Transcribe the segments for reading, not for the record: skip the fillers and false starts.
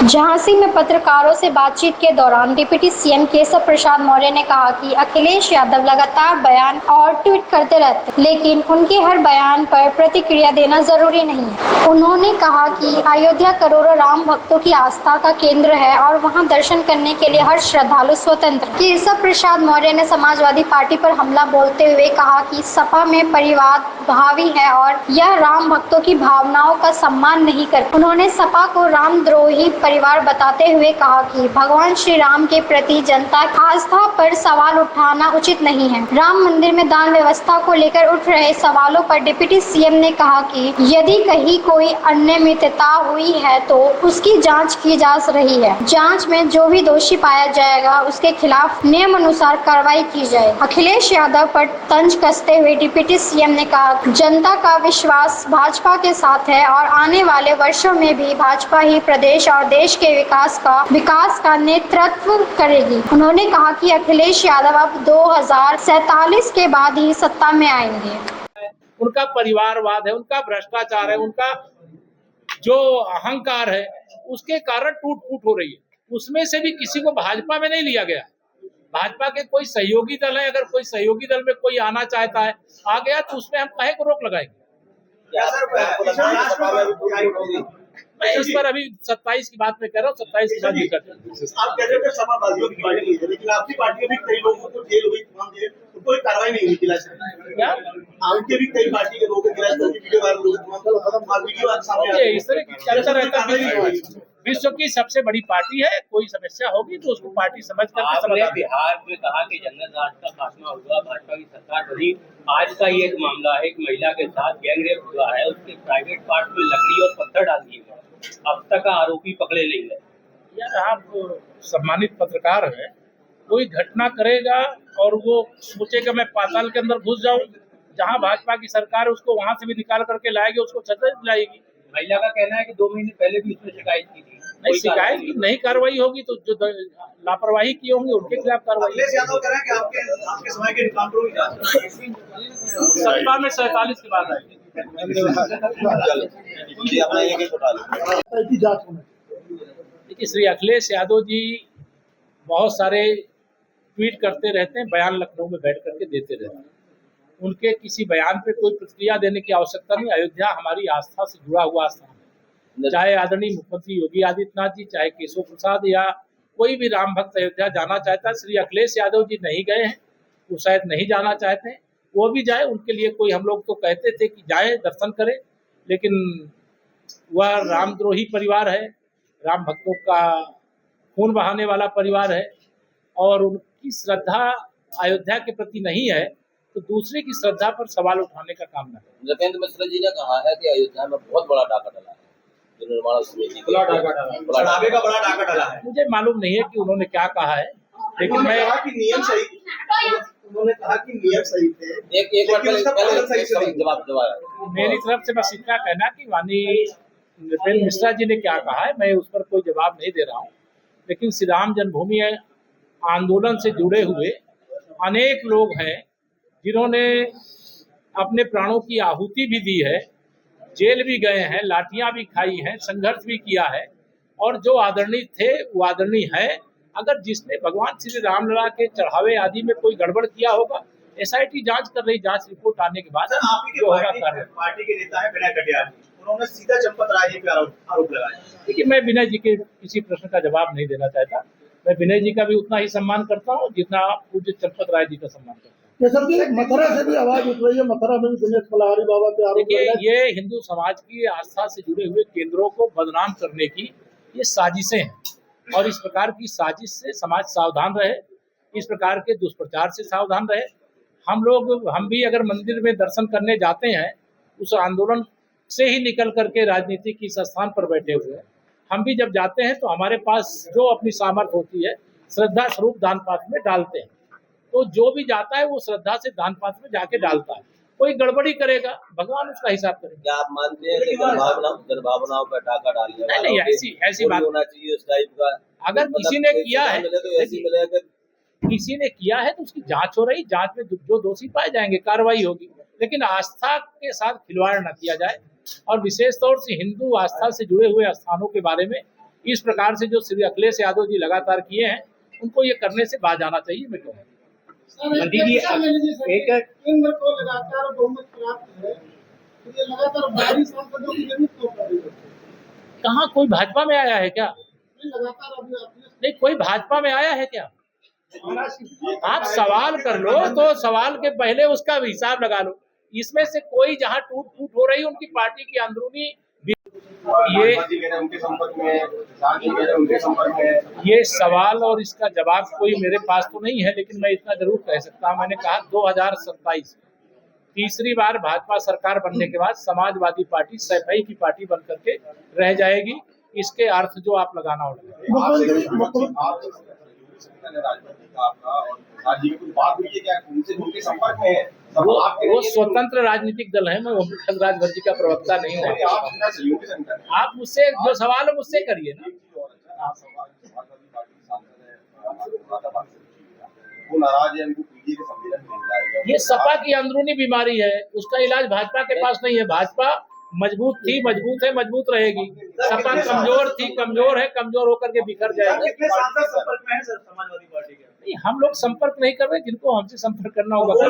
झांसी में पत्रकारों से बातचीत के दौरान डिप्टी सीएम केशव प्रसाद मौर्य ने कहा कि अखिलेश यादव लगातार बयान और ट्वीट करते रहते हैं, लेकिन उनके हर बयान पर प्रतिक्रिया देना जरूरी नहीं है। उन्होंने कहा कि अयोध्या करोड़ों राम भक्तों की आस्था का केंद्र है और वहां दर्शन करने के लिए हर श्रद्धालु स्वतंत्र। केशव प्रसाद मौर्य ने समाजवादी पार्टी पर हमला बोलते हुए कहा कि सपा में परिवार भावी है और यह राम भक्तों की भावनाओं का सम्मान नहीं करती। उन्होंने सपा को रामद्रोही परिवार बताते हुए कहा कि भगवान श्री राम के प्रति जनता की आस्था पर सवाल उठाना उचित नहीं है। राम मंदिर में दान व्यवस्था को लेकर उठ रहे सवालों पर डिप्टी सीएम ने कहा कि यदि कहीं कोई अनियमितता हुई है तो उसकी जांच की जा रही है। जांच में जो भी दोषी पाया जाएगा उसके खिलाफ नियम अनुसार कार्रवाई की जाए। अखिलेश यादव पर तंज कसते हुए डिप्टी सीएम ने कहा जनता का विश्वास भाजपा के साथ है और आने वाले वर्षों में भी भाजपा ही प्रदेश और देश के विकास का नेतृत्व करेगी। उन्होंने कहा कि अखिलेश यादव अब 2047 के बाद ही सत्ता में आएंगे। उनका परिवारवाद है, उनका भ्रष्टाचार है, उनका जो अहंकार है, उसके कारण टूट फूट हो रही है। उसमें से भी किसी को भाजपा में नहीं लिया गया। भाजपा के कोई सहयोगी दल है, अगर कोई सहयोगी दल में कोई आना चाहता है, आ गया तो उसमें हम काहे को रोक लगाएंगे। मैं इस पर अभी 27 की बात में कह रहा हूँ, 27 की बात नहीं करते। आप कह रहे हो सपावादियों की पार्टी है, लेकिन आपकी पार्टी में भी कई लोगों को जेल हुई, कोई कार्रवाई नहीं हुई जिला से। क्या आपके भी कई पार्टी के लोग जिला से वीडियो वायरल हुए, इस तरह की चर्चा रहता है। विश्व की सबसे बड़ी पार्टी है, कोई समस्या होगी तो उसको पार्टी समझ कर आपने बिहार में कहा कि जंगल राज का खात्मा हुआ, भाजपा की सरकार बनी। आज का ये एक मामला है, एक महिला के साथ गैंगरेप हुआ है, उसके प्राइवेट पार्ट में लकड़ी और पत्थर डाल दिए गए, अब तक आरोपी पकड़े नहीं गए। यार आप सम्मानित पत्रकार हैं, कोई घटना करेगा और वो सोचेगा मैं पाताल के अंदर घुस जाऊं, जहां भाजपा की सरकार है उसको वहां से भी निकाल करके लाएगी, उसको सजा दिलाएगी। महिला का कहना है कि 2 महीने पहले भी उसने शिकायत की थी। नहीं, शिकायत की नहीं कार्रवाई होगी तो जो लापरवाही किए होंगे उनके खिलाफ कार्रवाई। अखिलेश यादव कह रहे हैं कि आपके समय के एनकाउंटरों की जांच सत्ता में 47 के बाद आएगी। देखिए, श्री अखिलेश यादव जी बहुत सारे ट्वीट करते रहते हैं, बयान लखनऊ में बैठ करके देते रहते हैं। उनके किसी बयान पे कोई प्रतिक्रिया देने की आवश्यकता नहीं। अयोध्या हमारी आस्था से जुड़ा हुआ स्थान है, चाहे आदरणीय मुख्यमंत्री योगी आदित्यनाथ जी, चाहे केशव प्रसाद या कोई भी राम भक्त अयोध्या जाना चाहता है। श्री अखिलेश यादव जी नहीं गए हैं, वो शायद नहीं जाना चाहते हैं, वो भी जाए। उनके लिए कोई, हम लोग तो कहते थे कि जाए दर्शन करें, लेकिन वह रामद्रोही परिवार है, राम भक्तों का खून बहाने वाला परिवार है और उनकी श्रद्धा अयोध्या के प्रति नहीं है तो दूसरे की श्रद्धा पर सवाल उठाने का काम न करें। नृपेंद्र मिश्रा जी ने कहा है कि अयोध्या में बहुत बड़ा डाका डला है, जो निर्माण समिति का बड़ा डाका डला है। मुझे मालूम नहीं है कि उन्होंने क्या कहा है, लेकिन मैं कहा कि नियम सही, उन्होंने कहा कि नियम सही थे। एक बार पहले जवाब मेरी तरफ से बस इतना कहना कि माननीय नृपेंद्र मिश्रा जी ने क्या कहा है, मैं उस पर कोई जवाब नहीं दे रहा हूँ। लेकिन श्री राम जन्मभूमि आंदोलन से जुड़े हुए अनेक लोग हैं जिन्होंने अपने प्राणों की आहुति भी दी है, जेल भी गए हैं, लाठियां भी खाई हैं, संघर्ष भी किया है और जो आदरणीय थे वो आदरणीय है। अगर जिसने भगवान श्री रामलला के चढ़ावे आदि में कोई गड़बड़ किया होगा, एसआईटी जांच कर रही, जांच रिपोर्ट आने के बाद जो होगा कार्रवाई। पार्टी के नेता है विनय कटियार, उन्होंने सीधा चंपत राय जी पे आरोप लगाया। देखिए, मैं विनय जी के किसी प्रश्न का जवाब नहीं देना चाहता। मैं विनय जी का भी उतना ही सम्मान करता हूँ जितना पूज्य चंपत राय जी का सम्मान करता हूँ। मथुरा से भी आवाज उठ रही है, मथुरा में भी दिनेश फलाहारी बाबा पे आरोप। देखिए, ये हिंदू समाज की आस्था से जुड़े हुए केंद्रों को बदनाम करने की ये साजिशें हैं और इस प्रकार की साजिश से समाज सावधान रहे, इस प्रकार के दुष्प्रचार से सावधान रहे। हम भी अगर मंदिर में दर्शन करने जाते हैं, उस आंदोलन से ही निकल करके राजनीति की स्थान पर बैठे हुए हैं। हम भी जब जाते हैं तो हमारे पास जो अपनी सामर्थ्य होती है श्रद्धा स्वरूप दान पात्र में डालते हैं। तो जो भी जाता है वो श्रद्धा से दान पात्र में जाके डालता है। कोई गड़बड़ी करेगा, भगवान उसका हिसाब करेंगे। क्या आप मानते हैं कि दुर्भावनाओं पर डाका डालने नहीं, ऐसी बात होना चाहिए उस टाइप का? अगर किसी ने किया है, तो किसी ने किया है तो उसकी जांच हो रही, जांच में जो दोषी पाए जाएंगे कार्रवाई होगी, लेकिन आस्था के साथ खिलवाड़ न किया जाए और विशेष तौर से हिंदू आस्था से जुड़े हुए स्थानों के बारे में इस प्रकार से जो श्री अखिलेश यादव जी लगातार किए हैं, उनको ये करने से बाज आना चाहिए। मैं कहूँगा मंत्री जी एक केंद्र को लगातार बहुमत प्राप्त है, तो ये लगातार बाहरी सांसदों की जरूरत क्यों पड़ रही है? कहाँ कोई भाजपा में आया है क्या? लगातार अभी आपने नहीं, कोई भाजपा में आया है क्या? आप सवाल कर लो तो सवाल के पहले उसका हिसाब लगा लो। इसमें से कोई जहाँ टूट फूट हो रही है उनकी पार्टी की अंदरूनी ये सवाल और इसका जवाब कोई मेरे पास तो नहीं है, लेकिन मैं इतना जरूर कह सकता हूँ, मैंने कहा 2027 तीसरी बार भाजपा सरकार बनने के बाद समाजवादी पार्टी सैफई की पार्टी बन करके रह जाएगी। इसके अर्थ जो आप लगाना होगा। वो स्वतंत्र राजनीतिक दल है, मैं ओम राजभर जी का प्रवक्ता नहीं हूँ। आप मुझसे जो सवाल है मुझसे करिए ना। ये सपा की अंदरूनी बीमारी है, उसका इलाज भाजपा के पास नहीं है। भाजपा मजबूत थी, मजबूत है, मजबूत रहेगी। सपा कमजोर थी, कमजोर है, कमजोर होकर के बिखर जाएगी। नहीं, हम लोग संपर्क नहीं कर रहे, जिनको हमसे संपर्क करना होगा।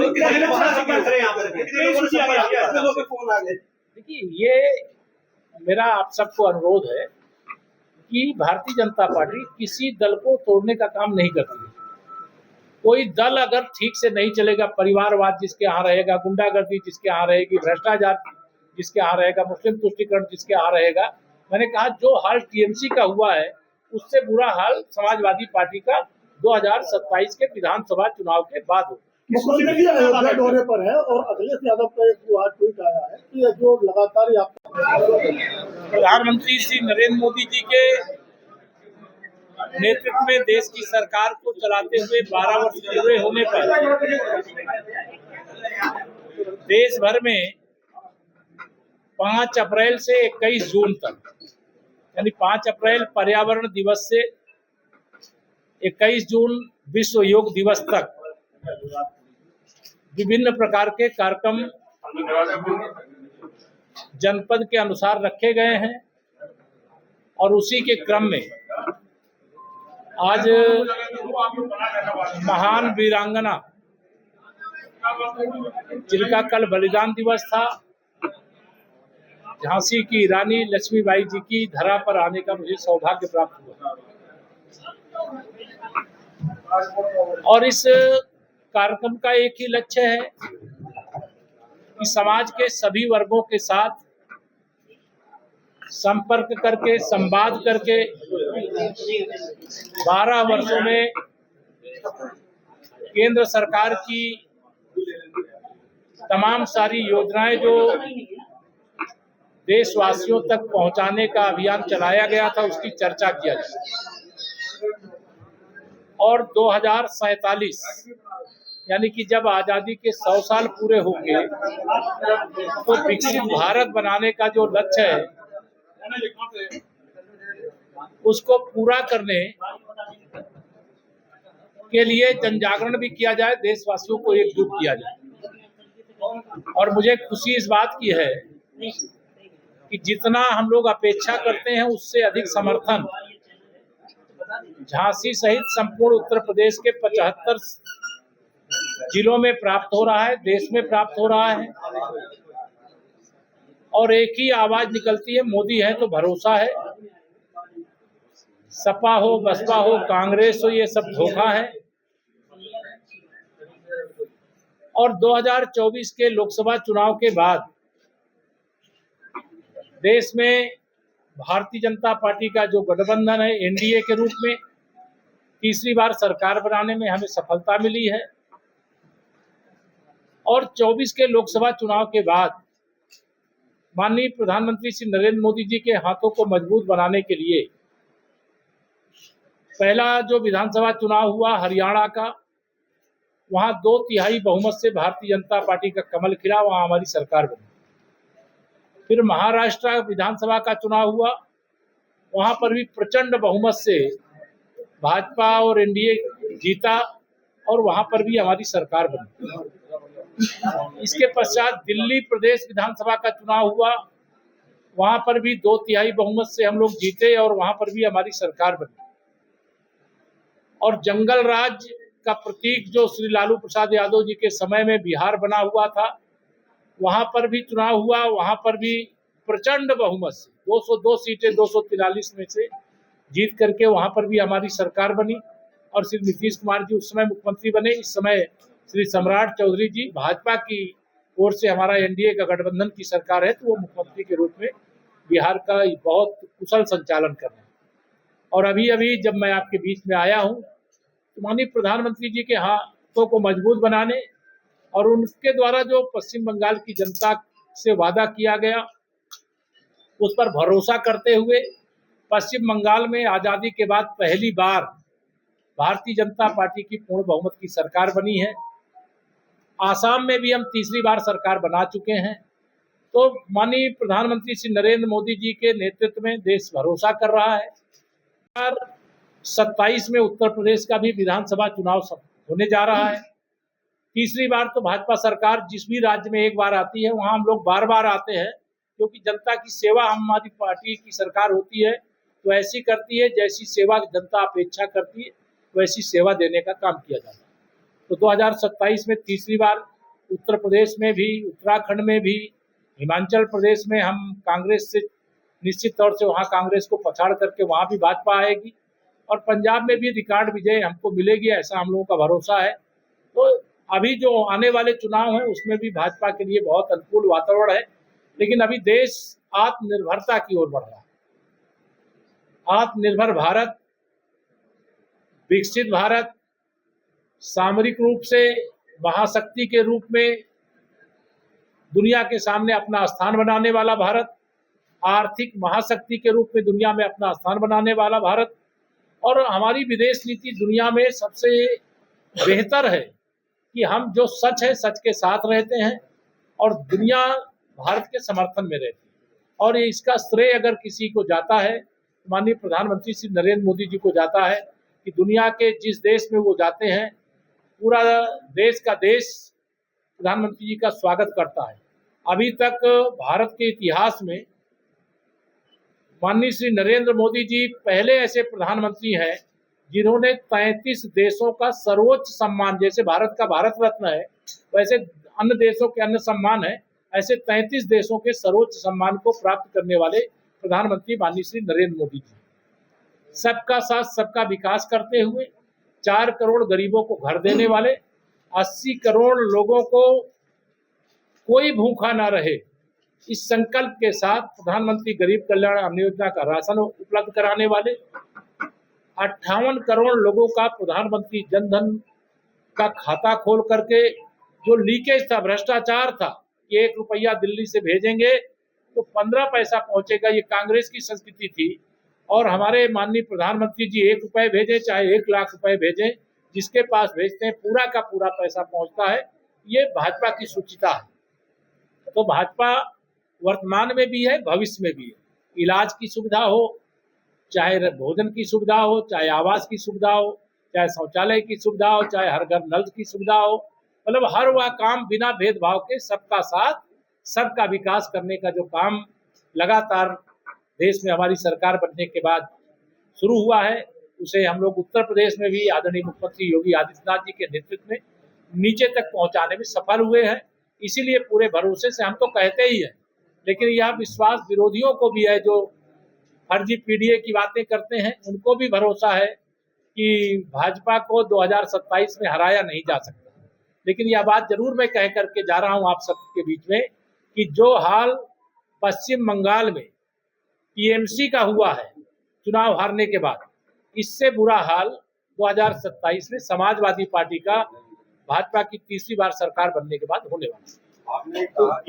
देखिए, ये मेरा आप सबको अनुरोध है कि भारतीय जनता पार्टी किसी दल को तोड़ने का काम नहीं करती है। कोई दल अगर ठीक से नहीं चलेगा, परिवारवाद जिसके यहाँ रहेगा, गुंडागर्दी जिसके यहाँ रहेगी, भ्रष्टाचार जिसके यहाँ रहेगा, मुस्लिम तुष्टीकरण जिसके यहाँ रहेगा, मैंने कहा जो हाल टीएमसी का हुआ है उससे बुरा हाल समाजवादी पार्टी का 2027 के विधानसभा चुनाव के बाद हो। मुख्यमंत्री अयोध्या दौरे पर है और अखिलेश यादव का एक ट्वीट आया है कि जो लगातार प्रधानमंत्री श्री नरेंद्र मोदी जी के नेतृत्व में देश की सरकार को चलाते हुए 12 वर्ष पूरे होने पर देश भर में 5 अप्रैल से 21 जून तक, यानी 5 अप्रैल पर्यावरण दिवस से 21 जून विश्व योग दिवस तक विभिन्न प्रकार के कार्यक्रम जनपद के अनुसार रखे गए हैं। और उसी के क्रम में आज महान वीरांगना जिनका कल बलिदान दिवस था, झांसी की रानी लक्ष्मीबाई जी की धरा पर आने का मुझे सौभाग्य प्राप्त हुआ। और इस कार्यक्रम का एक ही लक्ष्य है कि समाज के सभी वर्गों के साथ संपर्क करके, संवाद करके 12 वर्षों में केंद्र सरकार की तमाम सारी योजनाएं जो देशवासियों तक पहुंचाने का अभियान चलाया गया था उसकी चर्चा किया जाए। और 2047 यानी कि जब आजादी के 100 साल पूरे होंगे तो विकसित भारत बनाने का जो लक्ष्य है उसको पूरा करने के लिए जनजागरण भी किया जाए, देशवासियों को एकजुट किया जाए। और मुझे खुशी इस बात की है कि जितना हम लोग अपेक्षा करते हैं उससे अधिक समर्थन झांसी सहित संपूर्ण उत्तर प्रदेश के 75 जिलों में प्राप्त हो रहा है, देश में प्राप्त हो रहा है। और एक ही आवाज निकलती है, मोदी है तो भरोसा है। सपा हो, बसपा हो, कांग्रेस हो, ये सब धोखा है। और 2024 के लोकसभा चुनाव के बाद देश में भारतीय जनता पार्टी का जो गठबंधन है एनडीए के रूप में तीसरी बार सरकार बनाने में हमें सफलता मिली है। और 24 के लोकसभा चुनाव के बाद माननीय प्रधानमंत्री श्री नरेंद्र मोदी जी के हाथों को मजबूत बनाने के लिए पहला जो विधानसभा चुनाव हुआ हरियाणा का, वहां 2/3 बहुमत से भारतीय जनता पार्टी का कमल खिला, वहां हमारी सरकार बनी। फिर महाराष्ट्र विधानसभा का चुनाव हुआ, वहां पर भी प्रचंड बहुमत से भाजपा और एनडीए जीता और वहां पर भी हमारी सरकार बनी। इसके पश्चात दिल्ली प्रदेश विधानसभा का चुनाव हुआ, वहां पर भी 2/3 बहुमत से हम लोग जीते और वहां पर भी हमारी सरकार बनी। और जंगल राज का प्रतीक जो श्री लालू प्रसाद यादव जी के समय में बिहार बना हुआ था, वहां पर भी चुनाव हुआ, वहां पर भी प्रचंड बहुमत से 202 सीटें 243 में से जीत करके वहां पर भी हमारी सरकार बनी। और श्री नीतीश कुमार जी उस समय मुख्यमंत्री बने। इस समय श्री सम्राट चौधरी जी भाजपा की ओर से हमारा एनडीए का गठबंधन की सरकार है, तो वो मुख्यमंत्री के रूप में बिहार का बहुत कुशल संचालन कर रहे हैं। और अभी अभी जब मैं आपके बीच में आया हूँ तो माननीय प्रधानमंत्री जी के हाथों को मजबूत बनाने और उनके द्वारा जो पश्चिम बंगाल की जनता से वादा किया गया उस पर भरोसा करते हुए पश्चिम बंगाल में आज़ादी के बाद पहली बार भारतीय जनता पार्टी की पूर्ण बहुमत की सरकार बनी है। आसाम में भी हम तीसरी बार सरकार बना चुके हैं। तो माननीय प्रधानमंत्री श्री नरेंद्र मोदी जी के नेतृत्व में देश भरोसा कर रहा है। 27 में उत्तर प्रदेश का भी विधानसभा चुनाव होने जा रहा है। तीसरी बार तो भाजपा सरकार जिस भी राज्य में एक बार आती है वहां हम लोग बार बार आते हैं, क्योंकि जनता की सेवा हमारी पार्टी की सरकार होती है तो ऐसी करती है जैसी सेवा जनता अपेक्षा करती है वैसी सेवा देने का काम किया जाता है। तो 2027 में तीसरी बार उत्तर प्रदेश में भी, उत्तराखंड में भी, हिमाचल प्रदेश में हम कांग्रेस से निश्चित तौर से वहाँ कांग्रेस को पछाड़ करके वहाँ भी भाजपा आएगी और पंजाब में भी रिकॉर्ड विजय हमको मिलेगी, ऐसा हम लोगों का भरोसा है। तो अभी जो आने वाले चुनाव हैं उसमें भी भाजपा के लिए बहुत अनुकूल वातावरण है। लेकिन अभी देश आत्मनिर्भरता की ओर बढ़ रहा है। आत्मनिर्भर भारत, विकसित भारत, सामरिक रूप से महाशक्ति के रूप में दुनिया के सामने अपना स्थान बनाने वाला भारत, आर्थिक महाशक्ति के रूप में दुनिया में अपना स्थान बनाने वाला भारत, और हमारी विदेश नीति दुनिया में सबसे बेहतर है कि हम जो सच है सच के साथ रहते हैं और दुनिया भारत के समर्थन में रहती है। और इसका श्रेय अगर किसी को जाता है तो माननीय प्रधानमंत्री श्री नरेंद्र मोदी जी को जाता है कि दुनिया के जिस देश में वो जाते हैं पूरा देश का देश प्रधानमंत्री जी का स्वागत करता है। अभी तक भारत के इतिहास में माननीय श्री नरेंद्र मोदी जी पहले ऐसे प्रधानमंत्री हैं जिन्होंने 33 देशों का सर्वोच्च सम्मान, जैसे भारत का भारत रत्न है वैसे अन्य देशों के अन्य सम्मान है, ऐसे 33 देशों के सर्वोच्च सम्मान को प्राप्त करने वाले प्रधानमंत्री माननीय श्री नरेंद्र मोदी जी। सबका साथ सबका विकास करते हुए 4 करोड़ गरीबों को घर देने वाले, 80 करोड़ लोगों को कोई भूखा ना रहे, इस संकल्प के साथ प्रधानमंत्री गरीब कल्याण अन्न योजना का राशन उपलब्ध कराने वाले, 58 करोड़ लोगों का प्रधानमंत्री जन धन का खाता खोल करके जो लीकेज था, भ्रष्टाचार था कि 1 रुपया दिल्ली से भेजेंगे तो 15 पैसा पहुंचेगा, ये कांग्रेस की संस्कृति थी। और हमारे माननीय प्रधानमंत्री जी 1 रुपये भेजें चाहे 1 लाख रुपए भेजें, जिसके पास भेजते हैं पूरा का पूरा पैसा पहुंचता है। ये भाजपा की सुचिता है। तो भाजपा वर्तमान में भी है, भविष्य में भी है। इलाज की सुविधा हो, चाहे भोजन की सुविधा हो, चाहे आवास की सुविधा हो, चाहे शौचालय की सुविधा हो, चाहे हर घर नल की सुविधा हो, मतलब हर वह काम बिना भेदभाव के सबका साथ सबका विकास करने का जो काम लगातार देश में हमारी सरकार बनने के बाद शुरू हुआ है, उसे हम लोग उत्तर प्रदेश में भी आदरणीय मुख्यमंत्री योगी आदित्यनाथ जी के नेतृत्व में नीचे तक पहुंचाने में सफल हुए हैं। इसीलिए पूरे भरोसे से हम तो कहते ही हैं, लेकिन यह विश्वास विरोधियों को भी है जो फर्जी पीडीए की बातें करते हैं, उनको भी भरोसा है कि भाजपा को 2027 में हराया नहीं जा सकता। लेकिन यह बात जरूर मैं कह करके जा रहा हूं आप सबके बीच में कि जो हाल पश्चिम बंगाल में टीएमसी का हुआ है चुनाव हारने के बाद, इससे बुरा हाल 2027 में समाजवादी पार्टी का भाजपा की तीसरी बार सरकार बनने के बाद होने वाला है। आपने कहा कि